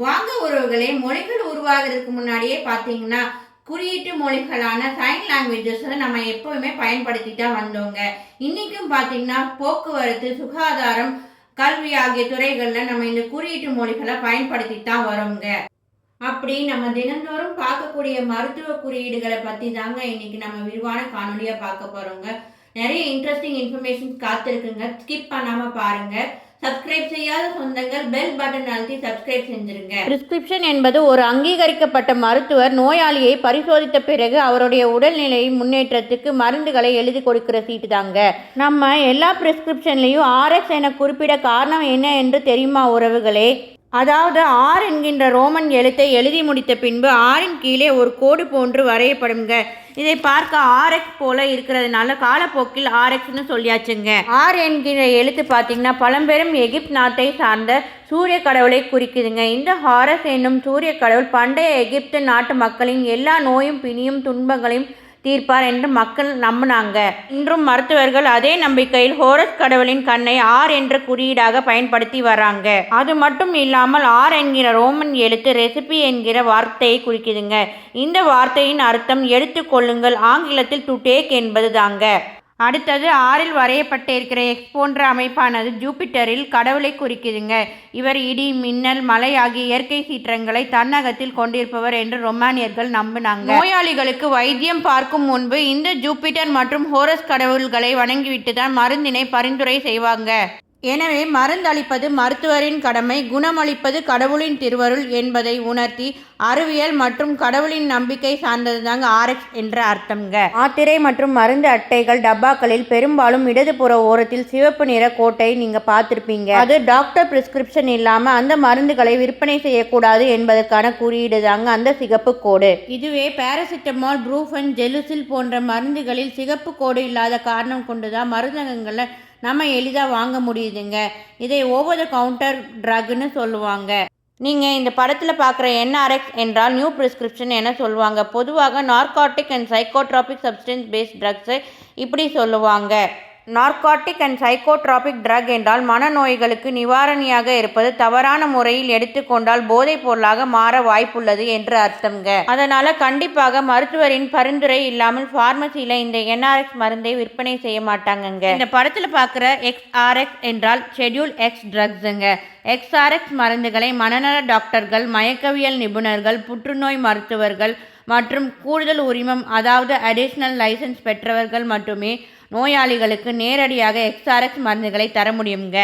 வாங்க உறவுகளே, மொழிகள் உருவாகிறதுக்கு முன்னாடியே பார்த்தீங்கன்னா, குறியீட்டு மொழிகளான சைன் லாங்குவேஜஸ் நம்ம எப்பவுமே பயன்படுத்திட்டு தான் வந்தோங்க. இன்னைக்கும் பார்த்தீங்கன்னா, போக்குவரத்து, சுகாதாரம், கல்வி ஆகிய துறைகள்ல நம்ம இந்த குறியீட்டு மொழிகளை பயன்படுத்திட்டு தான் வரோங்க. அப்படி நம்ம தினந்தோறும் பார்க்கக்கூடிய மருத்துவ குறியீடுகளை பத்தி தாங்க இன்னைக்கு நம்ம விரிவான காணொலியா பார்க்க போறோங்க. நிறைய இன்ட்ரெஸ்டிங் இன்ஃபர்மேஷன் காத்திருக்குங்க. ஸ்கிப் பண்ணாம பாருங்க. சப்ஸ்கிரைப் செய்யாத சொந்தங்கள் பெல் பட்டன் அழுத்தி சப்ஸ்கிரைப் செஞ்சிருங்க. பிரிஸ்கிரிப்ஷன் என்பது ஒரு அங்கீகரிக்கப்பட்ட மருத்துவர் நோயாளியை பரிசோதித்த பிறகு அவருடைய உடல்நிலை முன்னேற்றத்துக்கு மருந்துகளை எழுதி கொடுக்கிற சீட்டு தாங்க. நம்ம எல்லா பிரிஸ்கிரிப்ஷன்லையும் ஆர்எக்ஸ் என குறிப்பிட காரணம் என்ன என்று தெரியுமா உறவுகளே? அதாவது ஆர் என்கின்ற ரோமன் எழுத்தை எழுதி முடித்த பின்பு ஆரின் கீழே ஒரு கோடு போன்று வரையப்படுங்க. இதை பார்க்க ஆர்எக்ஸ் போல இருக்கிறதுனால காலப்போக்கில் ஆர்எக்ஸ்னு சொல்லியாச்சுங்க. ஆர் என்கிற எழுத்து பார்த்தீங்கன்னா பழம்பெரும் எகிப்து நாட்டை சார்ந்த சூரிய கடவுளை குறிக்குதுங்க. இந்த ஹாரஸ் என்னும் சூரிய கடவுள் பண்டைய எகிப்து நாட்டு மக்களின் எல்லா நோயும் பிணியும் துன்பங்களையும் தீர்ப்பார் என்று மக்கள் நம்பினாங்க. இன்றும் மருத்துவர்கள் அதே நம்பிக்கையில் ஹோரஸ் கடவுளின் கண்ணை ஆர் என்ற குறியீடாக பயன்படுத்தி வராங்க. அது மட்டும் இல்லாமல் ஆர் என்கிற ரோமன் எழுத்து ரெசிபி என்கிற வார்த்தையை குறிக்குதுங்க. இந்த வார்த்தையின் அர்த்தம் எடுத்துக்கொள்ளுங்கள், ஆங்கிலத்தில் டு டேக் என்பது தாங்க. அடுத்தது ஆறில் வரையப்பட்டிருக்கிற எக்ஸ் போன்ற அமைப்பானது ஜூபிட்டரில் கடவுளை குறிக்குதுங்க. இவர் இடி, மின்னல், மழை ஆகிய இயற்கை சீற்றங்களை தன்னகத்தில் கொண்டிருப்பவர் என்று ரொமானியர்கள் நம்பினாங்க. நோயாளிகளுக்கு வைத்தியம் பார்க்கும் முன்பு இந்த ஜூபிட்டர் மற்றும் ஹோரஸ் கடவுள்களை வணங்கிவிட்டு தான் மருந்தினை பரிந்துரை செய்வாங்க. எனவே மருந்தளிப்பது மருத்துவரின் கடமை, குணமளிப்பது கடவுளின் திருவருள் என்பதை உணர்த்தி அறிவியல் மற்றும் கடவுளின் நம்பிக்கை சார்ந்தது தாங்க ஆர்எக்ஸ் என்ற அர்த்தம்ங்க. மாத்திரை மற்றும் மருந்து அட்டைகள் டப்பாக்களில் பெரும்பாலும் இடதுபுற ஓரத்தில் சிவப்பு நிற கோட்டை நீங்க பார்த்திருப்பீங்க. அது டாக்டர் பிரிஸ்கிரிப்ஷன் இல்லாம அந்த மருந்துகளை விற்பனை செய்யக்கூடாது என்பதற்கான குறியீடு தாங்க அந்த சிகப்பு கோடு. இதுவே பாராசிட்டமால், ப்ரூஃபன், ஜெலுசில் போன்ற மருந்துகளில் சிகப்பு கோடு இல்லாத காரணம் கொண்டுதான் மருந்தகங்கள்ல நம்ம எளிதாக வாங்க முடியுதுங்க. இதை ஓவர் த கவுண்டர் ட்ரக்னு சொல்லுவாங்க. நீங்கள் இந்த படத்தில் பார்க்குற என்ஆர்எக்ஸ் என்றால் நியூ பிரிஸ்கிரிப்ஷன் என சொல்லுவாங்க. பொதுவாக narcotic and psychotropic substance based ட்ரக்ஸை இப்படி சொல்லுவாங்க. நார்காட்டிக் அண்ட் சைக்கோட்ராபிக் ட்ரக் என்றால் மனநோய்களுக்கு நிவாரணியாக இருப்பது, தவறான முறையில் எடுத்துக்கொண்டால் போதைப் பொருளாக மாற வாய்ப்புள்ளது என்று அர்த்தம்ங்க. அதனால கண்டிப்பாக மருத்துவரின் பரிந்துரை இல்லாமல் பார்மசியில் இந்த என்ஆர்எக்ஸ் மருந்தை விற்பனை செய்ய மாட்டாங்கங்க. இந்த படத்தில் பார்க்குற எக்ஸ்ஆர்எக்ஸ் என்றால் ஷெட்யூல் எக்ஸ் ட்ரக்ஸுங்க. எக்ஸ்ஆர்எக்ஸ் மருந்துகளை மனநல டாக்டர்கள், மயக்கவியல் நிபுணர்கள், புற்றுநோய் மருத்துவர்கள் மற்றும் கூடுதல் உரிமம் அதாவது அடிஷ்னல் லைசன்ஸ் பெற்றவர்கள் மட்டுமே நோயாளிகளுக்கு நேரடியாக எக்ஸ்ஆர்எக்ஸ் மருந்துகளை தர முடியுங்க.